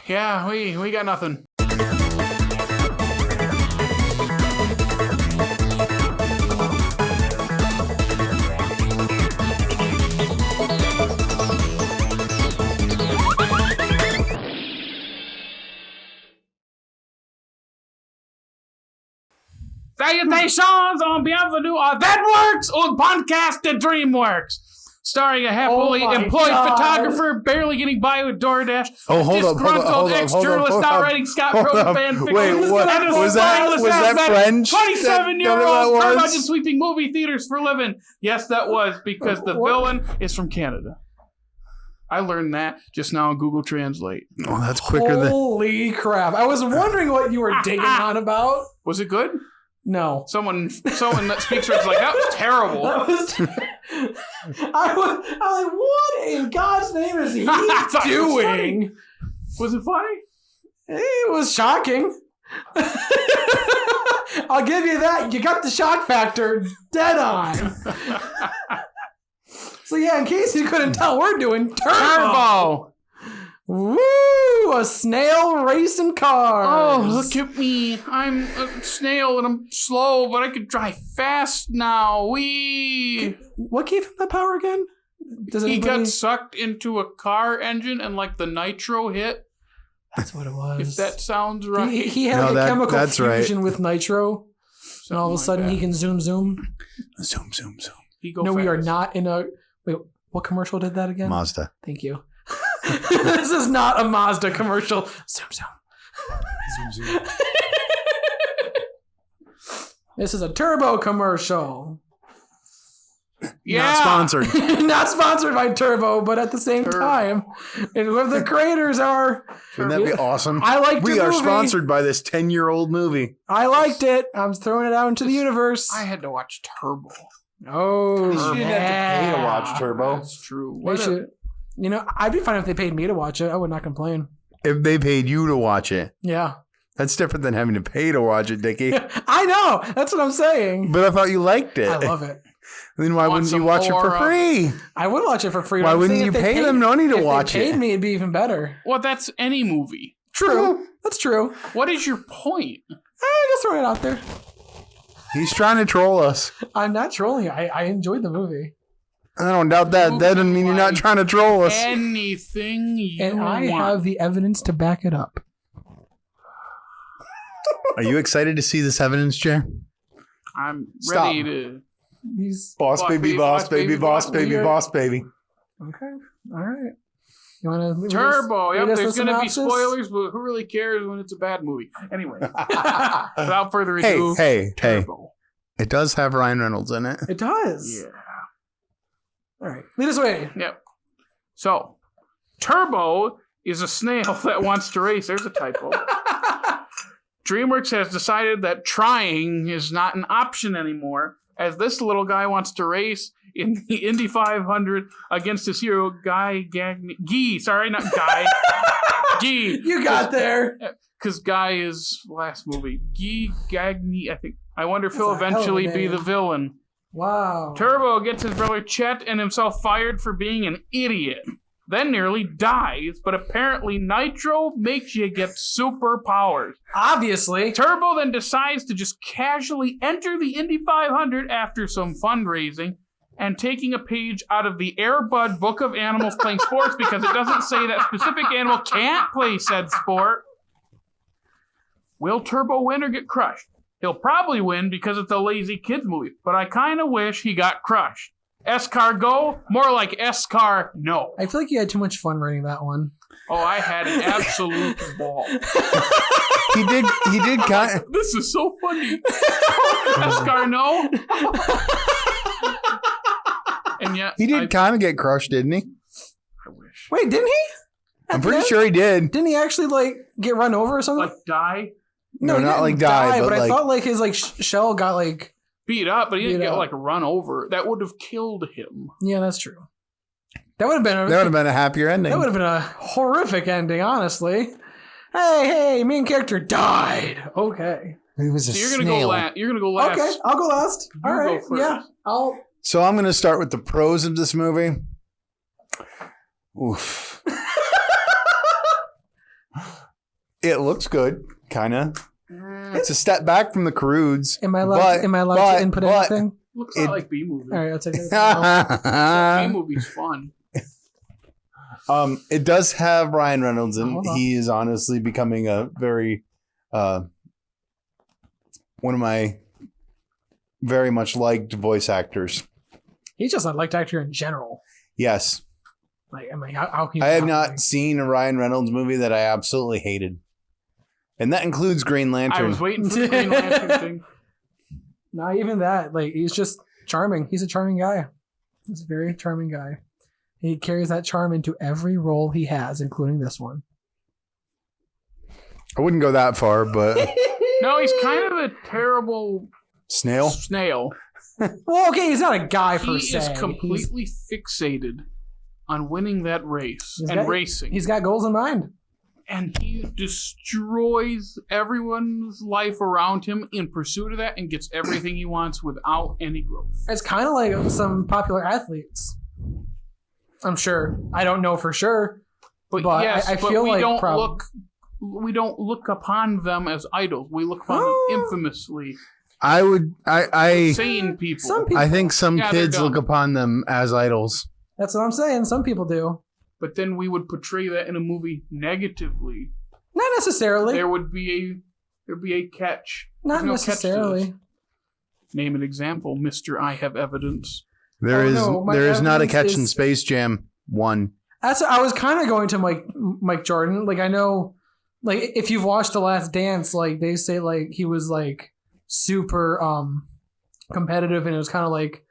Yeah, we got nothing. Salutations on bienvenue à DreamWorks und podcast to DreamWorks. Starring a happily employed photographer barely getting by with DoorDash. Disgruntled ex-journalist not writing Scott Pilgrim fan fiction. Wait, what? Was that French? 27-year-old curmudgeon sweeping movie theaters for a living. Yes, that was because the villain is from Canada. I learned that just now on Google Translate. Oh, that's quicker than... Holy crap. I was wondering what you were digging on about. Was it good? No. Someone that speaks French is like, that was terrible. I was like, what in God's name is he doing? Was it funny? It was shocking. I'll give you that. You got the shock factor dead on. So yeah, in case you couldn't tell, we're doing Turbo. Woo! A snail racing cars. Oh, look at me. I'm a snail and I'm slow, but I can drive fast now. What gave him that power again? He got sucked into a car engine and like the nitro hit. That's what it was. If that sounds right. He had a chemical fusion with nitro. And all of a sudden he can zoom. Zoom. No, we are not in a... Wait, what commercial did that again? Mazda. Thank you. This is not a Mazda commercial. Zoom. Zoom. This is a Turbo commercial. Yeah. Not sponsored. Not sponsored by Turbo, but at the same time, and whoever the creators are. Wouldn't that be awesome? I liked the movie. We are sponsored by this 10-year-old movie. I liked it. I'm throwing it out into the universe. I had to watch Turbo. Oh, you didn't have to pay to watch Turbo. That's true. You know, I'd be fine if they paid me to watch it. I would not complain. If they paid you to watch it. Yeah. That's different than having to pay to watch it, Dickey. I know. That's what I'm saying. But I thought you liked it. I love it. Then why wouldn't you watch it for free? I would watch it for free. Why wouldn't you pay them money to watch it? If they paid me, it'd be even better. Well, that's any movie. True. That's true. What is your point? Just throwing it out there. He's trying to troll us. I'm not trolling. I enjoyed the movie. I don't doubt that. That doesn't mean you're not trying to troll us. Anything you want. And I have the evidence to back it up. Are you excited to see this evidence, Jer? I'm ready to... Boss baby. Okay. All right. You want to... Turbo. Yep, there's going to be spoilers, but who really cares when it's a bad movie? Anyway. Without further ado... Hey. Turbo. It does have Ryan Reynolds in it. It does. Yeah. All right. Lead us away. Yep. So, Turbo is a snail that wants to race. There's a typo. DreamWorks has decided that trying is not an option anymore, as this little guy wants to race in the Indy 500 against his hero, Guy. You got there. Because Guy is last movie. Guy Gagny, I think. I wonder if he'll eventually be the villain. Wow. Turbo gets his brother Chet and himself fired for being an idiot. Then nearly dies, but apparently Nitro makes you get superpowers. Obviously. Turbo then decides to just casually enter the Indy 500 after some fundraising and taking a page out of the Air Bud Book of Animals Playing Sports because it doesn't say that specific animal can't play said sport. Will Turbo win or get crushed? He'll probably win because it's a lazy kids movie, but I kind of wish he got crushed. S-Car go? More like S-Car no. I feel like you had too much fun writing that one. Oh, I had an absolute ball. He did kind of... This is so funny. S-Car no? And yet... He did kind of get crushed, didn't he? I wish. Wait, didn't he? I'm pretty sure he did. Didn't he actually, get run over or something? Like die? No, not like die, but I thought his shell got beat up, but he didn't get run over. That would have killed him. Yeah, that's true. That would have been a happier ending. That would have been a horrific ending, honestly. Hey, main character died. Okay. He was a so you're snail. You're gonna go last. Okay, I'll go last. All right. Yeah. So I'm gonna start with the pros of this movie. Oof. It looks good, kind of. It's a step back from the Crudes. Am I allowed to input anything? Looks a lot like B-movie. All right, I'll take it. B-movie's fun. It does have Ryan Reynolds, and he is honestly becoming a very one of my very much liked voice actors. He's just a liked actor in general. Yes. Like, I mean, how can you I have not seen a Ryan Reynolds movie that I absolutely hated. And that includes Green Lantern. I was waiting for the Green Lantern thing. Not even that. Like, he's just charming. He's a charming guy. He's a very charming guy. He carries that charm into every role he has, including this one. I wouldn't go that far, but... No, he's kind of a terrible... Snail? Well, okay, he's not a guy per se. He is completely fixated on winning that race and racing. He's got goals in mind. And he destroys everyone's life around him in pursuit of that and gets everything he wants without any growth. It's kind of like some popular athletes. I'm sure. I don't know for sure. But yes, I feel we like we don't look upon them as idols. We look upon them infamously. Insane people. Some people. I think some kids look upon them as idols. That's what I'm saying. Some people do. But then we would portray that in a movie negatively. Not necessarily. There'd be a catch. Not necessarily. Catch. Name an example, Mr. I Have Evidence. There is not a catch in Space Jam 1. I was kind of going to Mike Jordan. Like, I know, like, if you've watched The Last Dance, like, they say, like, he was, like, super competitive, and it was kind of, like,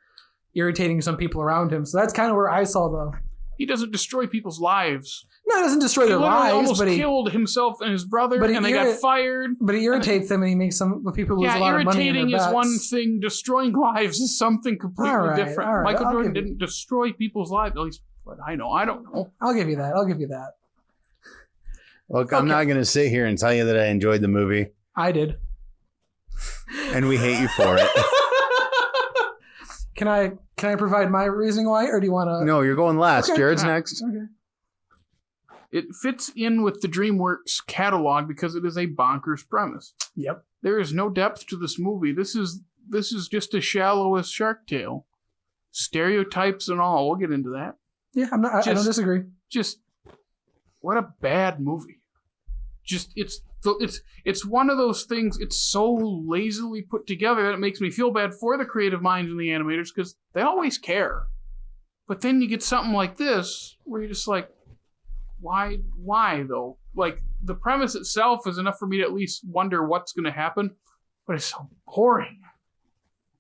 irritating some people around him. So that's kind of where I saw the... He doesn't destroy people's lives. No, he doesn't destroy their lives. Almost killed himself and his brother, and they got fired. But he irritates them, and he makes some people lose a lot of money in their bets. Irritating is one thing. Destroying lives is something completely different. All right. Michael Jordan didn't destroy people's lives, at least what I know. I don't know. I'll give you that. Look, I'm not going to sit here and tell you that I enjoyed the movie. I did. And we hate you for it. Can I provide my reasoning why, or do you want to? No, you're going last. Okay. Jared's next. Okay. It fits in with the DreamWorks catalog because it is a bonkers premise. Yep. There is no depth to this movie. This is just as shallow as Shark Tale. Stereotypes and all. We'll get into that. Yeah, I don't disagree. Just what a bad movie. Just it's one of those things. It's so lazily put together that it makes me feel bad for the creative minds and the animators because they always care. But then you get something like this where you're just like, why though? Like, the premise itself is enough for me to at least wonder what's going to happen, but it's so boring.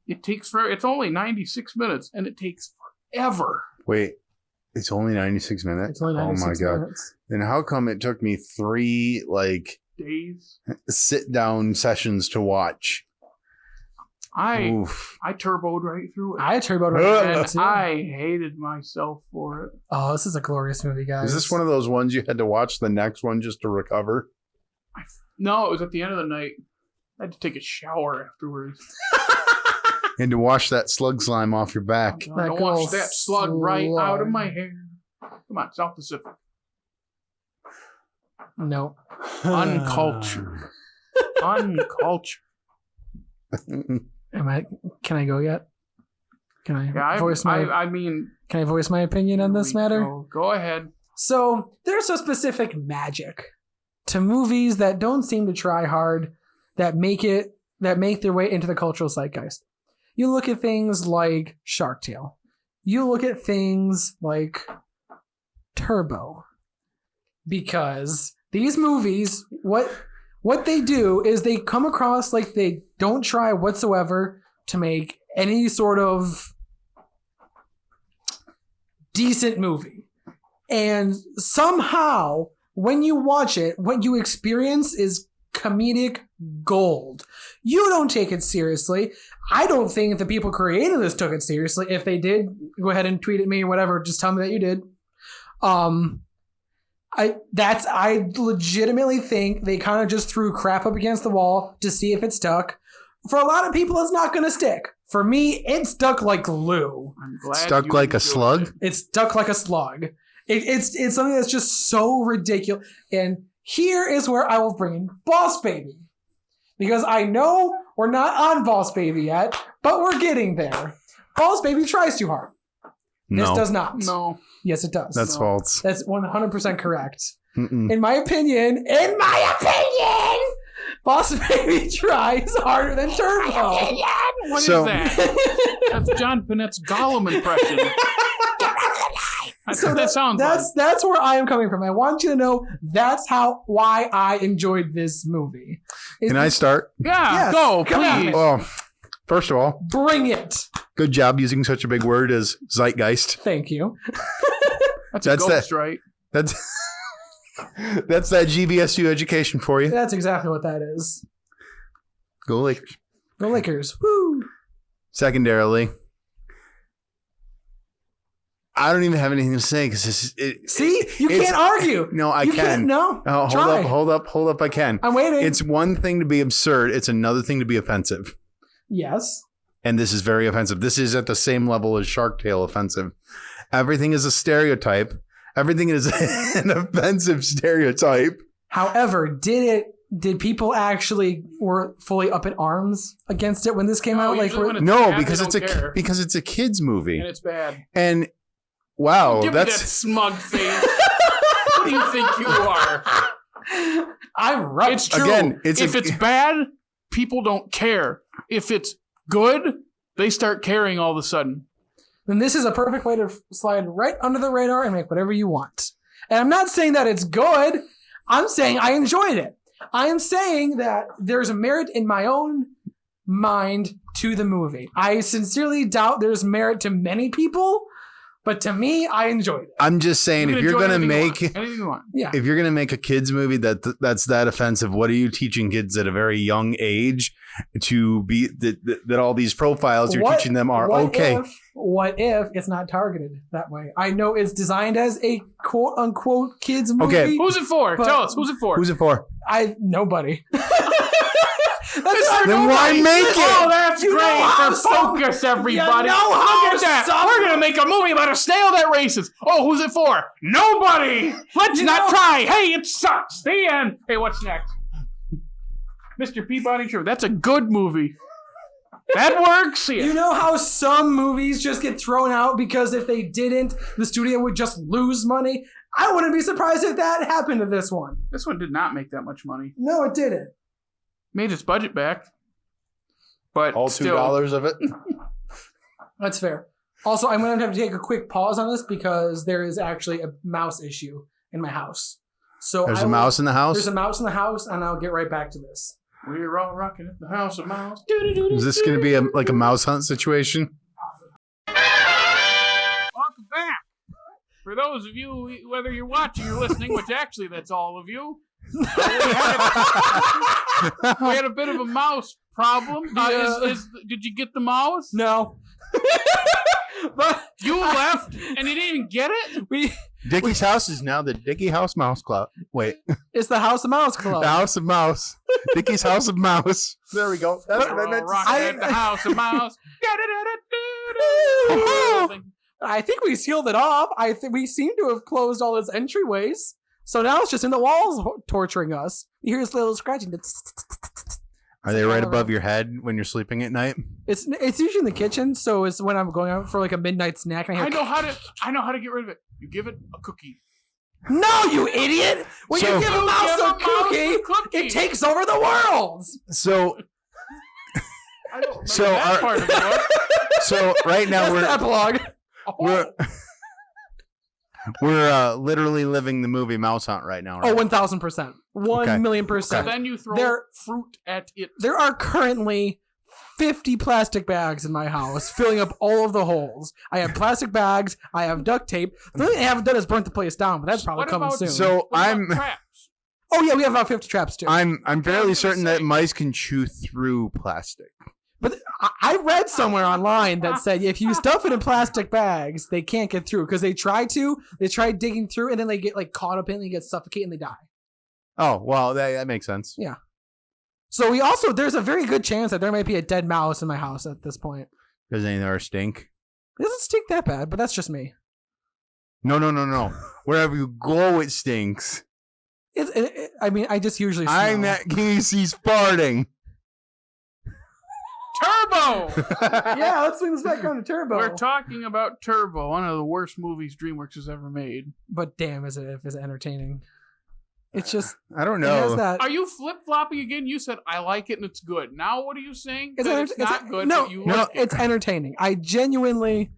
It's only 96 minutes, and it takes forever. Wait, it's only 96 minutes? It's only 96 minutes. God. Then how come it took me 3, days sit-down sessions to watch? I turboed right through it. I turboed right through it too. I hated myself for it. Oh, this is a glorious movie, guys. Is this one of those ones you had to watch the next one just to recover? No, it was at the end of the night. I had to take a shower afterwards. And to wash that slug slime off your back. I washed that slug right out of my hair. Come on, South Pacific. No. Uncultured. Uncultured. Can I go yet? Can I voice my opinion on this matter? Go ahead. So there's a specific magic to movies that don't seem to try hard, that make their way into the cultural zeitgeist. You look at things like Shark Tale. You look at things like Turbo. Because these movies, what they do is they come across like they don't try whatsoever to make any sort of decent movie. And somehow, when you watch it, what you experience is comedic gold. You don't take it seriously. I don't think the people creating this took it seriously. If they did, go ahead and tweet at me or whatever. Just tell me that you did. I legitimately think they kind of just threw crap up against the wall to see if it stuck. For a lot of people, it's not going to stick. For me, it stuck like glue. I'm glad stuck like a slug? It stuck like a slug. It's something that's just so ridiculous. And Here is where I will bring in Boss Baby. Because I know we're not on Boss Baby yet, but we're getting there. Boss Baby tries too hard. This does not. No. Yes, it does. That's false. That's 100% correct. Mm-mm. In my opinion, Boss Baby tries harder than Turbo. What is that? That's John Panette's Gollum impression. That sounds that's where I am coming from. I want you to know that's why I enjoyed this movie. Can I start? Yeah, Yes, go, come on. please. Oh, first of all, Bring it. good job using such a big word as zeitgeist. Thank you. That's a That's ghost, right? That's that's that GVSU education for you. That's exactly what that is. Go Lakers. Go Lakers. Woo. Secondarily, I don't even have anything to say because See? You can't argue. No, I You can. can't- no. Oh, Try. hold up. I can. I'm waiting. It's one thing to be absurd. It's another thing to be offensive. Yes. And this is very offensive. This is at the same level as Shark Tale offensive. Everything is a stereotype. Everything is an offensive stereotype. However, did people actually were fully up in arms against it when this came No, out? Like, usually when it's No, bad, because they don't care. because it's a kids movie. And it's bad. And wow, Give me that that's smug face. What do you think you are? I'm right. It's true. Again, if it's bad, people don't care. If it's good, they start caring all of a sudden. then this is a perfect way to slide right under the radar and make whatever you want. And I'm not saying that it's good. I'm saying I enjoyed it. I am saying that there's a merit in my own mind to the movie. I sincerely doubt there's merit to many people, but to me, I enjoyed it. I'm just saying, if you're enjoy gonna anything make you want. Yeah. if you're gonna make a kids movie that's that offensive, what are you teaching kids at a very young age to be that all these profiles you're teaching them are okay? What if it's not targeted that way? I know it's designed as a quote unquote kids movie. Okay. Who's it for? But- Tell us. Who's it for? Who's it for? Nobody. Then why make it? Oh, that's You know great how for some- focus, everybody. You know how Look at that. some- We're going to make a movie about a snail that races. Oh, who's it for? Nobody. Let's You not know- try. Hey, it sucks. The end. Hey, what's next? Mr. Peabody True. That's a good movie. That works. Yeah. You know how some movies just get thrown out because if they didn't, the studio would just lose money? I wouldn't be surprised if that happened to this one. This one did not make that much money. No, it didn't. Made its budget back. But All still, $2 of it. That's fair. Also, I'm going to have to take a quick pause on this because there is actually a mouse issue in my house. So There's a mouse in the house. There's a mouse in the house, and I'll get right back to this. We're all rocking at the house of mouse. Is this going to be like a mouse hunt situation? Welcome back. For those of you, whether you're watching or listening, which actually that's all of you, we had a bit of a mouse problem. Did you get the mouse? No. But You left and you didn't even get it? Dickey's house is now the Dickey House Mouse Club. Wait, it's the House of Mouse Club. the House of Mouse. Dickey's House of Mouse. There we go. That's what I We're all meant to rocking say. at the house of mouse. I think we sealed it off. We seem to have closed all its entryways. So now it's just in the walls torturing us. You hear this little scratching. Are they right above your head when you're sleeping at night? It's usually in the kitchen, so it's when I'm going out for like a midnight snack. And I I hear, know how to get rid of it. You give it a cookie. no, you idiot! When So- you give a mouse give a a mouse cookie, a cookie. it takes over the world. So, I don't remember So that our- part of it. so right now That's the epilogue. we're literally living the movie Mouse Hunt right now. Right? Oh, 1,000%. 1,000,000%. So then you throw fruit at it. There are currently 50 plastic bags in my house, filling up all of the holes. I have plastic bags. I have duct tape. The only thing I haven't done is burnt the place down, but that's probably What coming about- soon. So What about I'm traps? Oh yeah, we have about 50 traps too. I'm fairly gonna certain say. that mice can chew through plastic. But I read somewhere online that said if you stuff it in plastic bags, they can't get through because they try digging through and then they get like caught up in it and they get suffocated and they die. Oh well, that makes sense. Yeah. So there's a very good chance that there might be a dead mouse in my house at this point. Does any of ours stink? It doesn't stink that bad, but that's just me. No. Wherever you go, it stinks. I mean, I just usually. I'm smell. at Casey's farting. Turbo! Yeah, let's swing this back on to Turbo. We're talking about Turbo, one of the worst movies DreamWorks has ever made. But damn, is it entertaining? It's just. I don't It has know. that. Are you flip-flopping again? You said, I like it and it's good. Now what are you saying? It's, That enter- it's not good, no, but you no, like it. it's entertaining. I genuinely.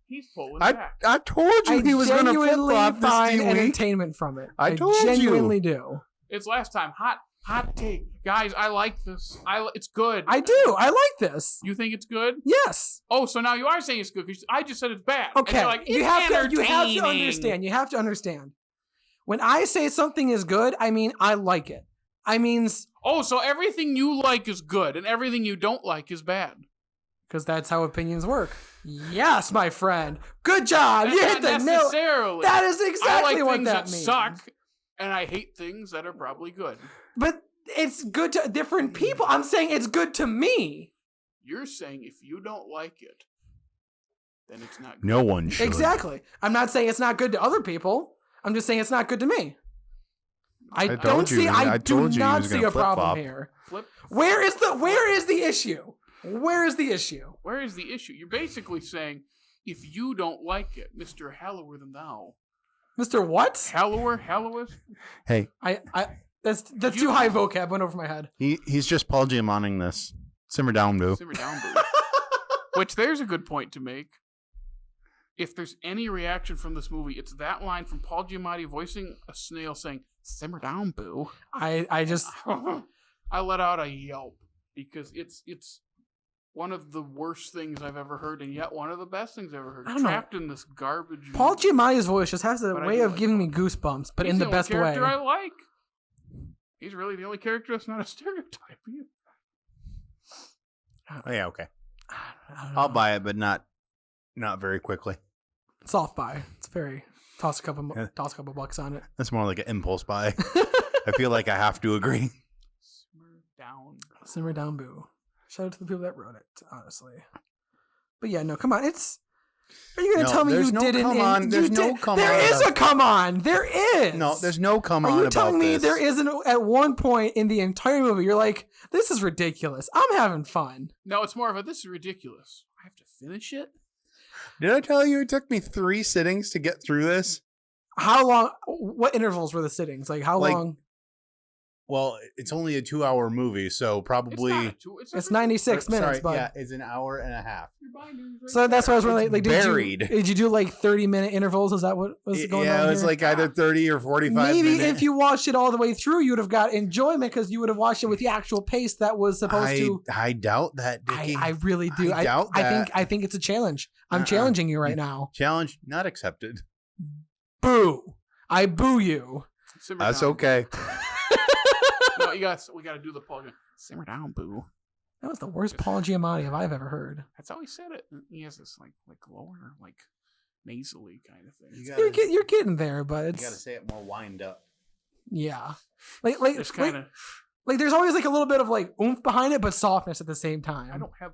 He's pulling I back. told you he was going to flip flop this find week. entertainment from it. I told you. genuinely do. It's last time. Hot take. Guys, I like this. It's good. I do. I like this. You think it's good? Yes. Oh, so now you are saying it's good because I just said it's bad. And Okay. you're like, you it's have to entertaining. understand. You have to understand. When I say something is good, I mean I like it. I mean Oh, so everything you like is good and everything you don't like is bad. because that's how opinions work. Yes, my friend. Good job. That's You hit not the nail. necessarily. That is I exactly like what things that that means. suck, and I hate things that are probably good. But it's good to different people. I'm saying it's good to me. You're saying if you don't like it, then it's not good. No one should. Exactly. I'm not saying it's not good to other people. I'm just saying it's not good to me. I told don't you, see. I I do told you he not was see gonna a problem flip-flop. here. Flip. Where is the issue? Where is the issue? Where is the issue? You're basically saying if you don't like it, Mr. Hallower than thou. Mr. What? Halloweth? Hey, That's You- too high vocab. Went over my head. he's just Paul Giamonting this. Simmer down, boo. Simmer down, boo. Which there's a good point to make. If there's any reaction from this movie, it's that line from Paul Giamatti voicing a snail saying, simmer down, boo. I just I let out a yelp because it's one of the worst things I've ever heard, and yet one of the best things I've ever heard. I don't know. Trapped in this garbage. Paul Giamatti's voice just has a But I way do of like giving Paul. me goosebumps, but He's in the only best way. character I like. He's really the only character that's not a stereotype. Oh, yeah, okay. I don't know. I'll buy it, but not very quickly. Soft buy. It's very toss a couple bucks on it. That's more like an impulse buy. I feel like I have to agree. Simmer down. Simmer down, boo. Shout out to the people that wrote it, honestly. But yeah, no, come on. Are you going to No, tell me there's you no didn't? come on. There's no come There on is about- a come on. There is. No, there's no come Are on you about telling me this. there isn't at one point in the entire movie? You're like, this is ridiculous. I'm having fun. No, it's more of a, this is ridiculous. I have to finish it? Did I tell you it took me 3 sittings to get through this? How long? What intervals were the sittings? Like how Like, long? Well, it's only a 2-hour movie, so probably... It's not a two. It's 96 minutes, Sorry, but yeah, it's an hour and a half. Your binder's right so that's why I was there. wondering. Like, buried. did you do like 30-minute intervals? Is that what was going on? Yeah, it was here? like either 30 or 45 Maybe minutes. if you watched it all the way through, you would have got enjoyment because you would have watched it with the actual pace that was supposed to. I doubt that, Dickey. I really do. I doubt that. I think it's a challenge. I'm Uh-uh. challenging you right now. Challenge not accepted. Boo! I boo you. Simmer That's down. okay. No, we got to do the Paul. Simmer down, boo. That was the worst Paul Giamatti I've ever heard. That's how he said it. He has this like lower, like nasally kind of thing. You're getting there, but You it's gotta say it more wind up. yeah. Like It's kind of. like there's always like a little bit of like oomph behind it, but softness at the same time. I don't have.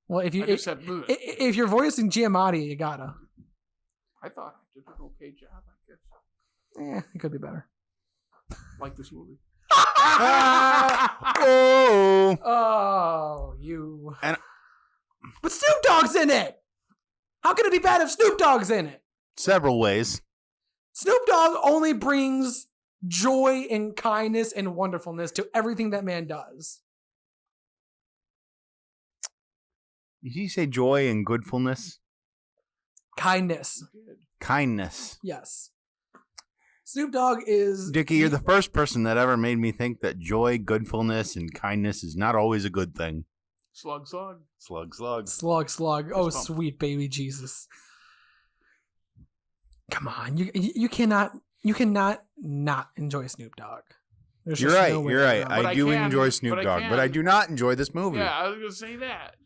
Well, if you I just said boo. if you're voicing Giamatti, you gotta. I thought I did an okay job. I guess. It could be better. Like this movie. Oh! Oh, you. And- But Snoop Dogg's in it. How can it be bad if Snoop Dogg's in it? Several ways. Snoop Dogg only brings joy and kindness and wonderfulness to everything that man does. Did you say joy and goodfulness? Kindness. Good. Kindness. Yes. Snoop Dogg is... Dickey, you're the first person that ever made me think that joy, goodfulness, and kindness is not always a good thing. Slug. Slug, slug. Slug. Oh, bump. sweet baby Jesus. Come on. You cannot not enjoy Snoop Dogg. There's You're just right. no way You're right. around it. But I I do can- enjoy Snoop but I Dogg, but I can- do not enjoy this movie. Yeah, I was gonna say that.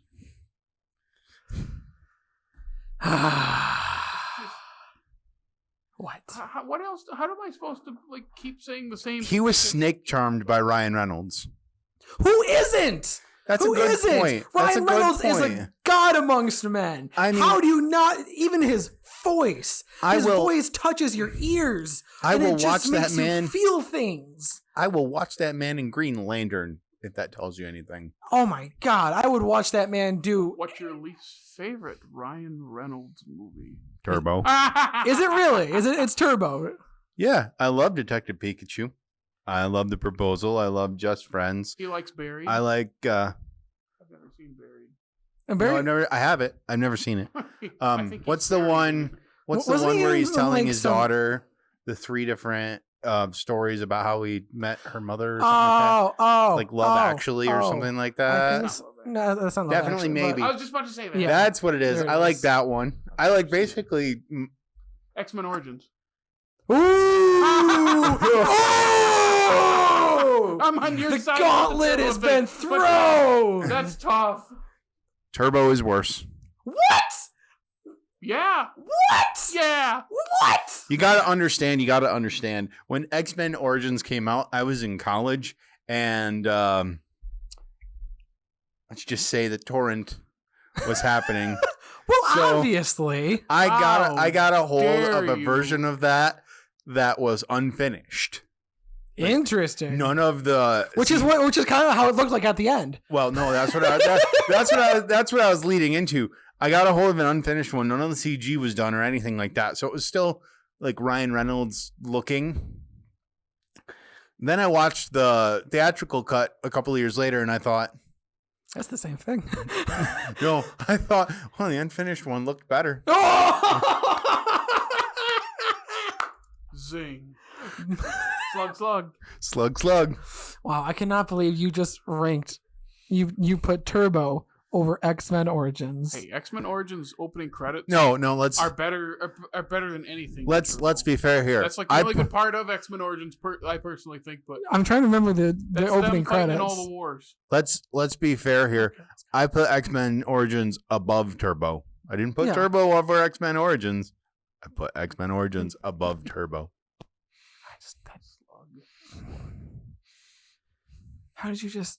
What? What else? How am I supposed to like keep saying the same? He was thing? snake charmed by Ryan Reynolds. Who isn't? That's Who a good isn't? point. That's Ryan a good Reynolds is point. a god amongst men. I mean- how do you not? Even his voice. His voice touches your ears. I and will it just watch makes that man you feel things. I will watch that man in Green Lantern, if that tells you anything. Oh my God. I would watch that man do. What's your least favorite Ryan Reynolds movie? Turbo. Is it really? It's Turbo. Yeah, I love Detective Pikachu. I love The Proposal. I love Just Friends. He likes Barry. I like. I've never seen Barry. And No, I have it. I've never seen it. What's the Barry. one? What's the Wasn't one he where in, he's telling like, his some- daughter the 3 different stories about how he met her mother or something like Love Actually or something like I that? think no, that's not Love Definitely Actually, maybe. I was just about to say that. Yeah. That's what it is. There it I like is. that one. I like basically. X-Men Origins. Ooh! Oh! I'm on your The side. gauntlet has been thrown. That's tough. Turbo is worse. What? Yeah. What? Yeah. What? You got to understand. When X-Men Origins came out, I was in college, and let's just say the torrent was happening. Well, So, obviously. I got a hold dare of a you. version of that was unfinished. Interesting. None of the Which is kind of how it looked like at the end. Well, no, that's what I was leading into. I got a hold of an unfinished one. None of the CG was done or anything like that. So it was still like Ryan Reynolds looking. Then I watched the theatrical cut a couple of years later and I thought, That's the same thing. no, I thought, well, the unfinished one looked better. Zing. Slug, slug. Slug, slug. Wow, I cannot believe you just ranked. You put Turbo over X-Men Origins. Hey, X-Men Origins opening credits No, let's are better than anything. let's be fair here. That's like the really good part of X-Men Origins. I personally think, but I'm trying to remember the that's opening them fighting in credits. all the wars. Let's be fair here. I put X-Men Origins above Turbo. I didn't put Yeah. Turbo over X-Men Origins. I put X-Men Origins above Turbo. How did you just?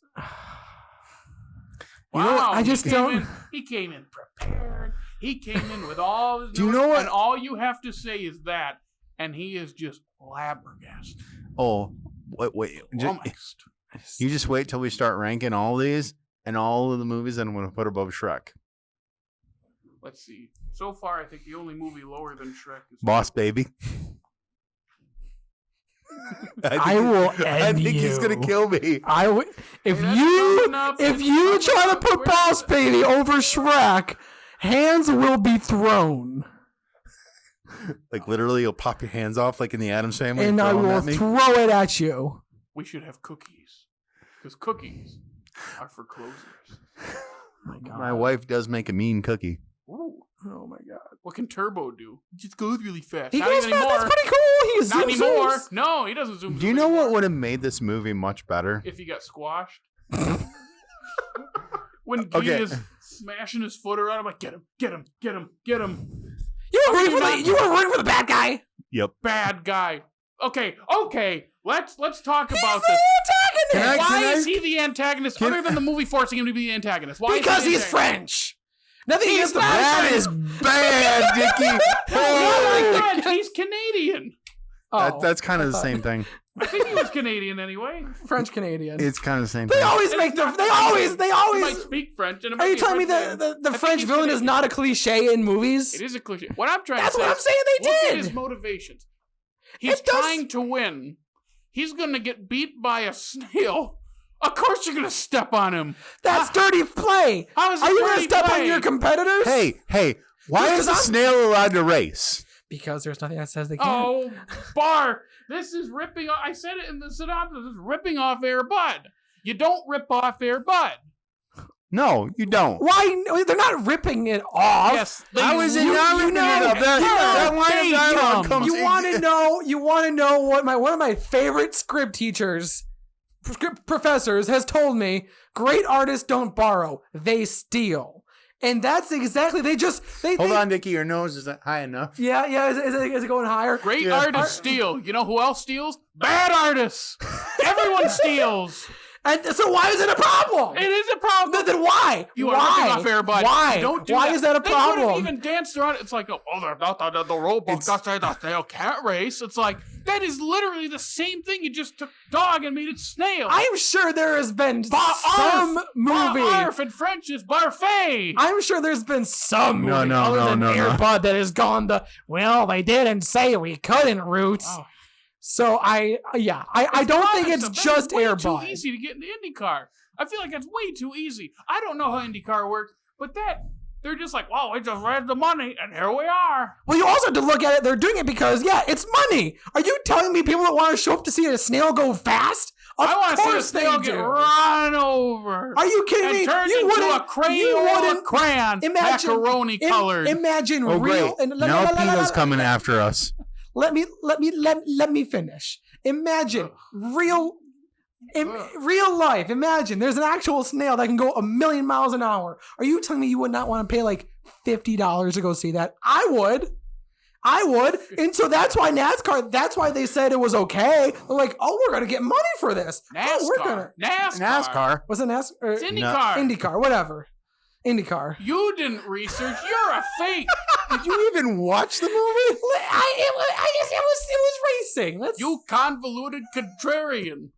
Wow, know what? I just don't. He came in prepared. He came in with all his. Do you know what- And all you have to say is that, and he is just flabbergasted. Oh, wait. Flummoxed. You just wait till we start ranking all these and all of the movies that I'm going to put above Shrek. Let's see. So far, I think the only movie lower than Shrek is Boss Baby. I will I think he's you. going to kill me. If Hey, that's you coming up. if It's you coming try to up. put Where's Boss the- Baby over Shrek, hands will be thrown, Like literally, you'll pop your hands off like in the Addams Family. and I throw 'em will at me. throw it at you. We should have cookies. Because cookies are for closers. My wife does make a mean cookie. Ooh. Oh my God! What can Turbo do? He just goes really fast. He Not goes even fast. anymore. That's pretty cool. He Not zooms, anymore. zooms. No, he doesn't zoom. Do you know what would have made this movie much better? If he got squashed. When he Okay. is smashing his foot around, I'm like, get him, get him, get him, get him. You were rooting you're for not- you were rooting for the bad guy. Yep. Bad guy. Okay. Let's talk He's about the this. antagonist. Why is he the antagonist other than the movie forcing him to be the antagonist? Why? Because is he the he's antagonist? French. Nothing against the That French. is bad, Dickey. He's not French, he's Canadian. That's kind of the same thing. I think he was Canadian anyway. French Canadian. It's kind of the same They thing. always make the. They He might always. speak French. And it might Are you be a telling me French the name. the I think French he's villain is Canadian. not a cliche in movies? It is a cliche. What I'm trying That's to say what I'm is, saying. They look did. at his motivations. He's It does- trying to win. He's going to get beat by a snail. Of course you're going to step on him. That's dirty play. How is it Are you going to dirty step play? on your competitors? Hey, why Because is a I'm- snail allowed to race? Because there's nothing that says they can't. Oh, Bar, this is ripping off. I said it in the synopsis. This is ripping off Air Bud. You don't rip off Air Bud. No, you don't. Why? They're not ripping it off. Yes. How is it not ripping it up? That line of dialogue comes You want to know? You want to know what one of my favorite script teachers, script professors, has told me? Great artists don't borrow; they steal, and that's exactly. They Hold on, Dickey. Your nose isn't high enough. Yeah. Is it going higher? Great Yeah. artists steal. You know who else steals? Bad artists. Everyone steals. And so why is it a problem? It is a problem. Then why? You are why? ripping off everybody. Why? Don't do why that. is that a They could have problem? even danced around it. It's like, oh, they're not the robot. That's the snail can't race. It's like, that is literally the same thing. You just took dog and made it snail. I'm sure there has been some Barf. movie. Barf in French is parfait. I'm sure there's been some movie No, other than no. Air Bud that has gone well, they didn't say we couldn't root. Oh. So I don't think it's just way Air too Bud. easy to get into IndyCar. I feel like that's way too easy. I don't know how IndyCar works, but they're just like, well, we just raised the money, and here we are. Well, you also have to look at it. They're doing it because, it's money. Are you telling me people that want to show up to see a snail go fast? I want to see a course snail they get do. run over. Are you kidding and me? turned You into wouldn't. a crayon You wouldn't. crayon, macaroni colored. Imagine Oh, real. great. Now PETA's coming after us. Let me finish. Imagine real life. Imagine there's an actual snail that can go 1,000,000 miles an hour. Are you telling me you would not want to pay like $50 to go see that? I would. And so that's why that's why they said it was okay. They're like, oh, we're going to get money for this. NASCAR. Oh, we're going to. NASCAR. Was it NASCAR? It's IndyCar. IndyCar, whatever. IndyCar. You didn't research. You're a fake. Did you even watch the movie? It was racing. You convoluted contrarian.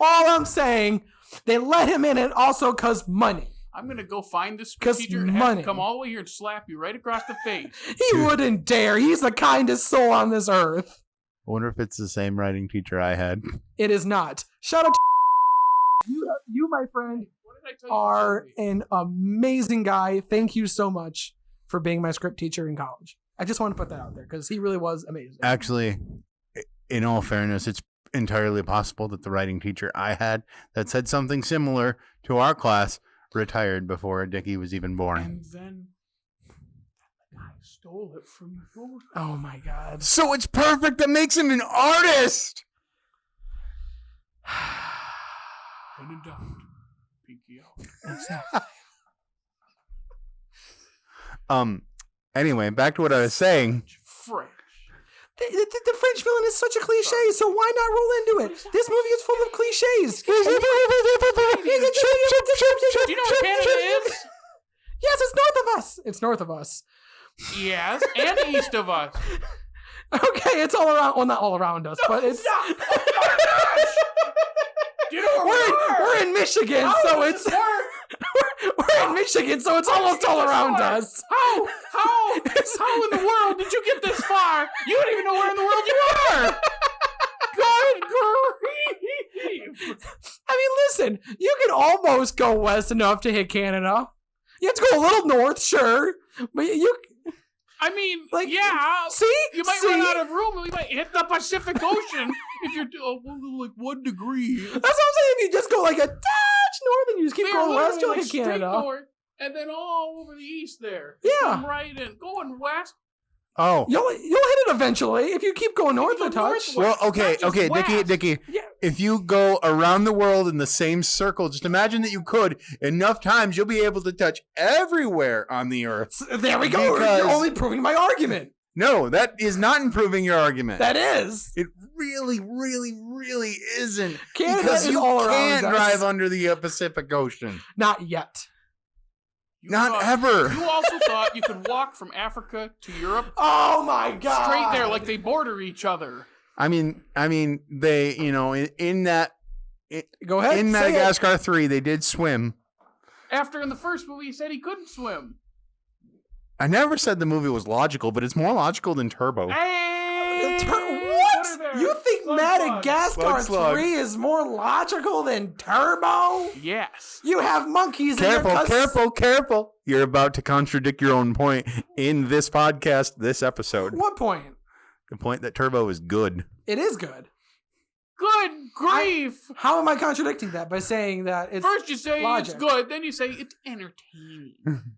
All I'm saying, they let him in, and also because money. I'm going to go find this 'Cause teacher and have money. him come all the way here and slap you right across the face. He wouldn't dare. He's the kindest soul on this earth. I wonder if it's the same writing teacher I had. It is not. Shout out to you, my friend, What did I tell you? are an amazing guy. Thank you so much for being my script teacher in college. I just want to put that out there because he really was amazing. Actually, in all fairness, it's entirely possible that the writing teacher I had that said something similar to our class retired before Dickey was even born. And then the guy stole it from you. Oh my God. So it's perfect. That makes him an artist. When in doubt, pinky out. Anyway, back to what I was saying. French. The French villain is such a cliche, so why not roll into it? This movie is full of cliches. Do you know what Canada is? Yes, it's north of us. It's north of us. Yes, and east of us. Okay, it's all around. Well, not all around us, but it's. Oh my gosh! Do you know where We're in Michigan, How so does it's. this work? We're in Michigan, so it's almost all around us. How in the world did you get this far? You don't even know where in the world you are. Good grief! I mean, listen, you can almost go west enough to hit Canada. You have to go a little north, sure, but you. I mean, Like, yeah. See, You might run out of room and we might hit the Pacific Ocean if you're like 1 degree. That's what I'm saying. If you just go like a touch north and you just keep They're going west, literally you'll like hit straight Canada. north and then all over the east there. Yeah. Come right in. Going west. Oh. You'll hit it eventually if you keep going north go a touch. northwest. Well, okay, Not just west. Dickey. Yeah. If you go around the world in the same circle, just imagine that you could enough times, you'll be able to touch everywhere on the earth. There we go. Because- You're only proving my argument. No, that is not improving your argument. That is. It really, really, really isn't. Canada because is you all around can't us. drive under the Pacific Ocean. Not yet. You Not thought- ever. You also thought you could walk from Africa to Europe Oh my God. straight there like they border each other. I mean, they, in that, Go ahead. in say it. Madagascar 3, they did swim. After in the first movie he said he couldn't swim. I never said the movie was logical, but it's more logical than Turbo. Hey! What? You think Madagascar Slug. 3 is more logical than Turbo? Yes. You have monkeys in your Careful. You're about to contradict your own point in this podcast, this episode. What point? The point that Turbo is good. It is good. Good grief! How am I contradicting that by saying that it's First you say logic. it's good, then you say it's entertaining.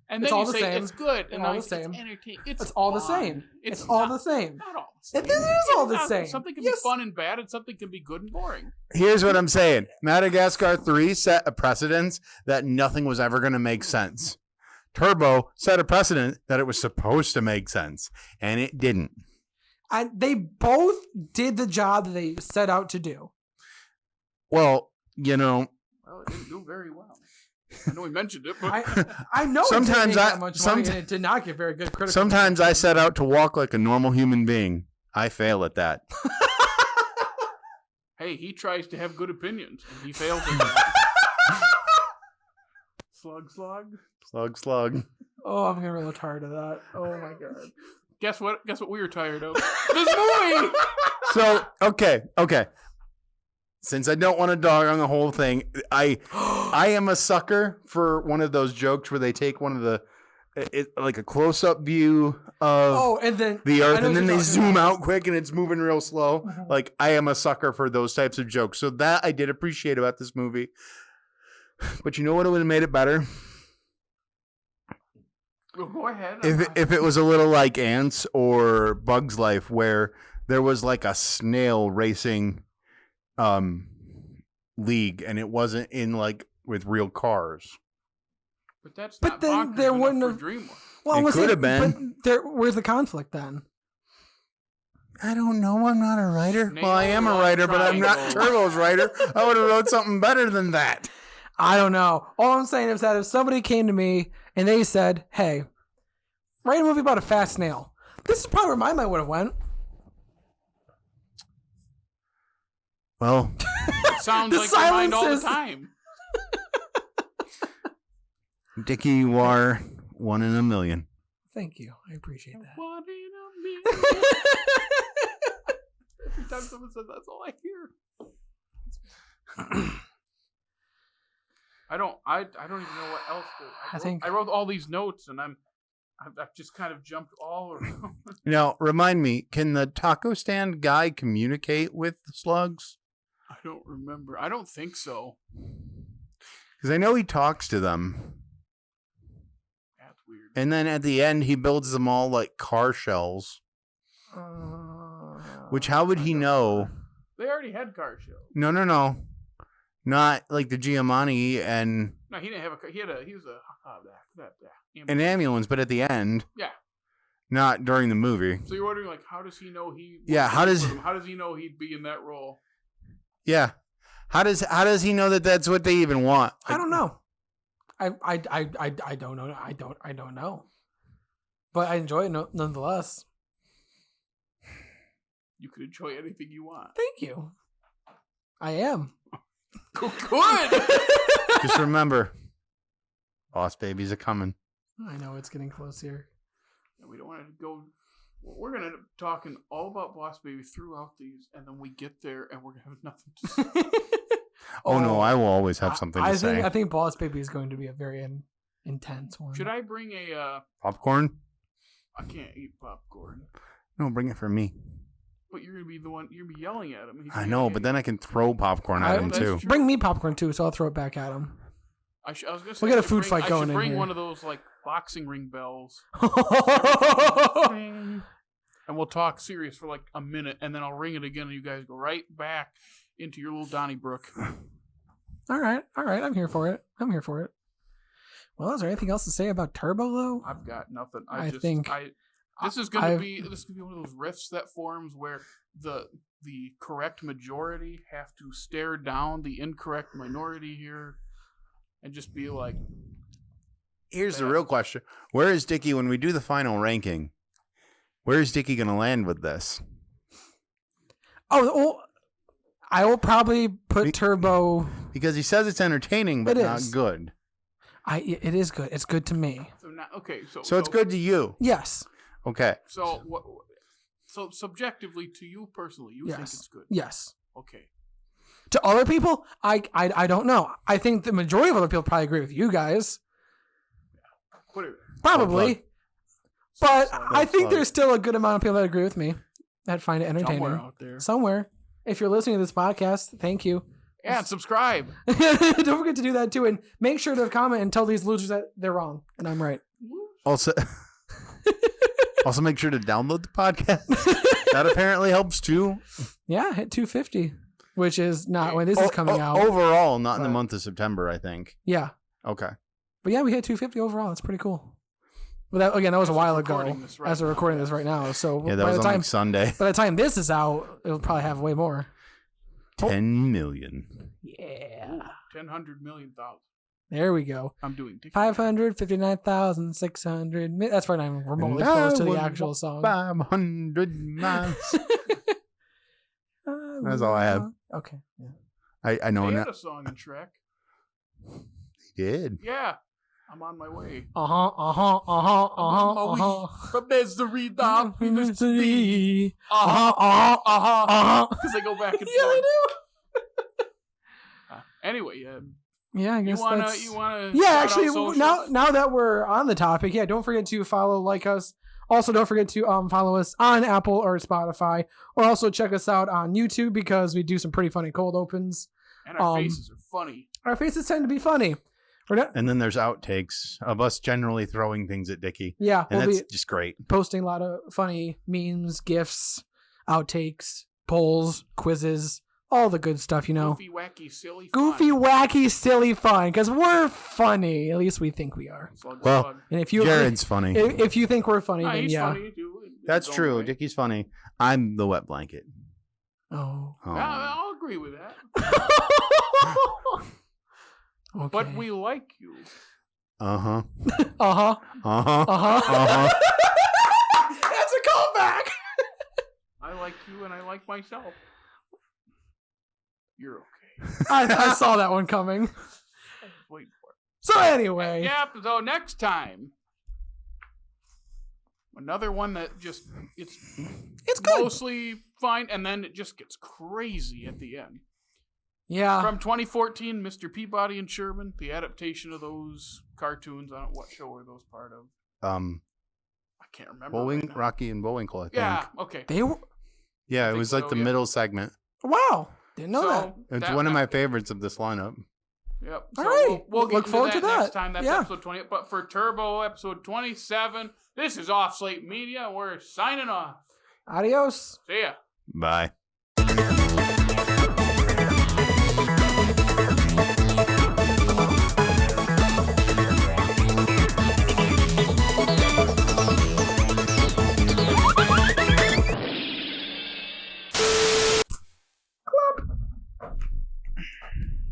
And It's then all you the say same. it's good, and It's now all you the say same. it's entertaining. It's all the fun. same. It's all the same. Not all the same. It is all the same. Something can Yes. be fun and bad, and something can be good and boring. Here's what I'm saying. Madagascar 3 set a precedence that nothing was ever going to make sense. Turbo set a precedent that it was supposed to make sense, and it didn't. And they both did the job that they set out to do. Well, Well, it didn't do very well. I know we mentioned it, but I know Sometimes it didn't make that much money, and it did not get very good critical. Sometimes I set out to walk like a normal human being. I fail at that. hey, he tries to have good opinions, and he fails at that. Slug. Slug. Oh, I'm getting real tired of that. Oh my god. Guess what we were tired of? This movie! So, okay. Since I don't want to dog on the whole thing, I am a sucker for one of those jokes where they take one of the like a close-up view of and then the earth, and then they zoom out quick and it's moving real slow. Like, I am a sucker for those types of jokes. So that I did appreciate about this movie. But you know what would have made it better? Well, go ahead. If it was a little like Ants or Bug's Life, where there was like a snail racing league, and it wasn't in like with real cars. But that's but not then bonkers there enough wouldn't for have. DreamWorks. Well, It could have been. But where's the conflict then? I don't know. I'm not a writer. Name Well, I am a one writer, but I'm not triangle. Turbo's writer. I would have wrote something better than that. I don't know. All I'm saying is that if somebody came to me and they said, "Hey, write a movie about a fast snail," this is probably where my mind would have went. Well, It sounds The like your mind all the silence is- time. Dickey, you are 1 in a million. Thank you. I appreciate that. One in a million. Every time someone says that's all I hear. I don't even know what else to. I wrote all these notes, and I've just kind of jumped all around. Now, remind me, can the taco stand guy communicate with the slugs? I don't remember. I don't think so. Because I know he talks to them. That's weird. And then at the end, he builds them all like car shells. Which, how would he know? They already had car shows. No. Not like the Giamatti and No, he didn't have a car. He was a an ambulance, but at the end. Yeah. Not during the movie. So you're wondering, like, how does he know how does he know he'd be in that role? Yeah. How does he know that that's what they even want? I don't know. I don't know. I don't know. But I enjoy it nonetheless. You could enjoy anything you want. Thank you. I am. Good. Just remember, boss babies are coming. I know it's getting close here. We don't want to go. We're going to end up talking all about Boss Baby throughout these, and then we get there and we're going to have nothing to say. Oh, no, I will always have something to say. I think Boss Baby is going to be a very intense one. Should I bring a popcorn? I can't eat popcorn. No, bring it for me. But you're going to be the one, you're going to be yelling at him. I know, but then I can throw popcorn at him too. true. Bring me popcorn too, so I'll throw it back at him. I was going to say, We'll get a food fight going in bring here. one of those like boxing ring bells. Ding. And we'll talk serious for like a minute, and then I'll ring it again, and you guys go right back into your little Donnybrook. All right. I'm here for it. Well, is there anything else to say about Turbo though? I've got nothing. This is going to be one of those rifts that forms where the correct majority have to stare down the incorrect minority here, and just be like. Here's the real question: where is Dickey when we do the final ranking? Where is Dickey going to land with this? Oh, I will probably put Turbo because he says it's entertaining, but not good. It is good. It's good to me. So it's good to you. Yes. Okay. So subjectively to you personally, you think it's good. Yes. Okay. To other people, I don't know. I think the majority of other people probably agree with you guys. Probably. But I think there's still a good amount of people that agree with me that find it entertaining. Somewhere out there. Somewhere. If you're listening to this podcast, thank you. Yeah, and subscribe. Don't forget to do that too. And make sure to comment and tell these losers that they're wrong and I'm right. Also make sure to download the podcast. That apparently helps too. Yeah, hit 250, which is not when this is coming out. Overall, not in the month of September, I think. Yeah. Okay. But yeah, we hit 250 overall. That's pretty cool. But that was a while ago. As we're recording this right now. So yeah, that was on like Sunday. By the time this is out, it'll probably have way more. 10 million. Yeah. 100 million thousand. There we go. I'm doing Dickey. 559,600. That's probably not even remotely close to the actual song. 500 miles. That's all I have. Okay. Yeah. I know They now. had a song in Shrek. He did. Yeah. I'm on my way. From Misery down to Misery. Because they go back and forth. Yeah, they do. Anyway, Yeah, I guess you wanna Yeah, shout actually, out socials? now that we're on the topic, yeah, don't forget to like us. Also, don't forget to follow us on Apple or Spotify, or also check us out on YouTube because we do some pretty funny cold opens. And our faces are funny. Our faces tend to be funny. We're not. And then there's outtakes of us generally throwing things at Dickey. Yeah, And we'll that's be just great. posting a lot of funny memes, gifs, outtakes, polls, quizzes, all the good stuff, you know. Goofy, wacky, silly, Goofy, fun. wacky, silly fun, because we're funny. At least we think we are. Slug, Well, slug. And if you Jared's funny. if you think we're funny, Nah, then he's yeah. funny too. in That's his own true. way. Dickey's funny. I'm the wet blanket. Oh. Oh. I'll agree with that. Okay. But we like you. Uh-huh. Uh-huh. Uh-huh. Uh-huh. Uh-huh. That's a callback. I like you and I like myself. You're okay. I saw that one coming. I was waiting for it. So anyway. Yep, so next time. Another one that just it's good. mostly fine, and then it just gets crazy at the end. Yeah. From 2014, Mr. Peabody and Sherman, the adaptation of those cartoons. I don't know what show are those part of. I can't remember. right now. Rocky and Bullwinkle, I think. Yeah, okay. They were. Yeah, I it think was like so, the yeah. middle segment. Wow. Didn't know that. It's that- one of my that- favorites of this lineup. Yep. All So right. we'll get Look into forward to that. next time. That's Yeah. episode 20. But for Turbo episode 27, this is Off Slate Media. We're signing off. Adios. See ya. Bye.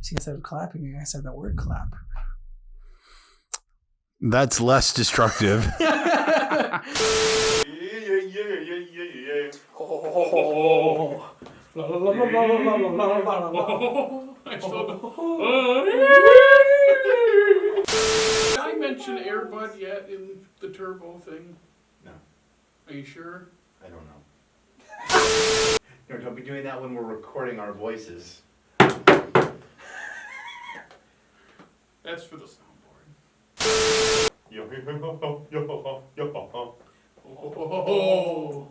See, instead of clapping, I said the word clap. That's less destructive. Did I mention Airbud yet in the Turbo thing? No. Are you sure? I don't know. No, don't be doing that when we're recording our voices. That's for the soundboard. Oh.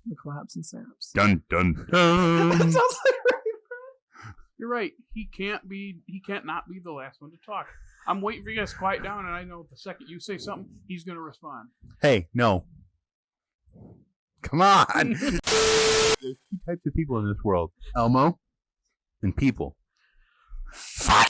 The claps and snaps. Dun dun That dun. sounds like You're right. He can't not be the last one to talk. I'm waiting for you guys to quiet down, and I know the second you say something, he's going to respond. Hey, no. Come on. There's two types of people in this world. Elmo and people. Fuck.